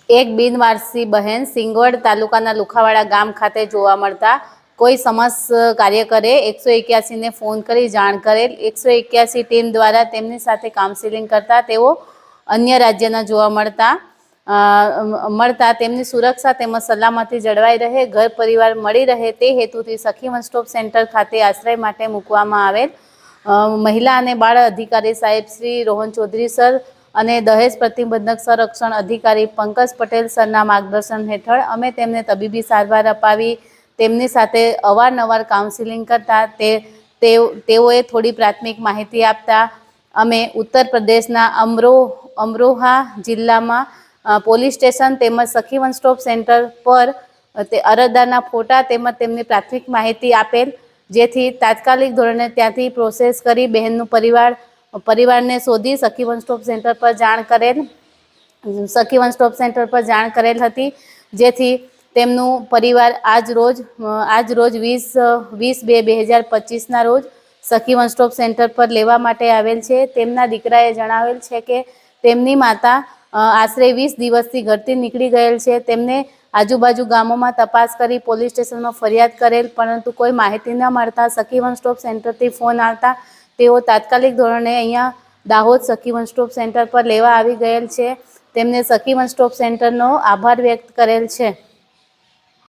એક બિનવારસી બહેન સિંગવડ તાલુકાના લુખાવાડા ગામ ખાતે જોવા મળતા કોઈ સમાજ કાર્યકરે 181 ને ફોન કરી જાણ કરેલ। 181 ટીમ દ્વારા તેમની સાથે કાઉન્સિલિંગ કરતા તેઓ અન્ય રાજ્યના જોવા મળતા તેમની સુરક્ષા તેમજ સલામતી જળવાઈ રહે, ઘર પરિવાર મળી રહે તે હેતુથી સખી વન સ્ટોપ સેન્ટર ખાતે આશ્રય માટે મૂકવામાં આવેલ। મહિલા અને બાળ અધિકારી સાહેબ શ્રી રોહન ચૌધરી સર અને દહેજ પ્રતિબંધક સંરક્ષણ અધિકારી પંકજ પટેલ સરના માર્ગદર્શન હેઠળ અમે તેમને તબીબી સારવાર અપાવી તેમની સાથે અવારનવાર કાઉન્સિલિંગ કરતા તેઓએ થોડી પ્રાથમિક માહિતી આપતા અમે ઉત્તર પ્રદેશના અમરોહા જિલ્લામાં પોલીસ સ્ટેશન તેમજ સખી વન સ્ટોપ સેન્ટર પર અરજદારના ફોટા તેમજ તેમની પ્રાથમિક માહિતી આપેલ, જેથી તાત્કાલિક ધોરણે ત્યાંથી પ્રોસેસ કરી બહેનનું પરિવારને શોધી સખી વન સ્ટોપ સેન્ટર પર જાણ કરેલ હતી, જેથી તેમનું પરિવાર આજ રોજ 20/2/2025ના રોજ સખી વન સ્ટોપ સેન્ટર પર લેવા માટે આવેલ છે। તેમના દીકરાએ જણાવેલ છે કે તેમની માતા આશરે 20 દિવસથી ઘરથી નીકળી ગયેલ છે। તેમને આજુબાજુ ગામોમાં તપાસ કરી પોલીસ સ્ટેશનમાં ફરિયાદ કરેલ, પરંતુ કોઈ માહિતી ન મળતા સખી વન સ્ટોપ સેન્ટરથી ફોન આવતા તેઓ તાત્કાલિક ધોરણે અહીંયા દાહોદ સખી વન સ્ટોપ સેન્ટર પર લેવા આવી ગયેલ છે। તેમને સખી વન સ્ટોપ સેન્ટરનો આભાર વ્યક્ત કરેલ છે।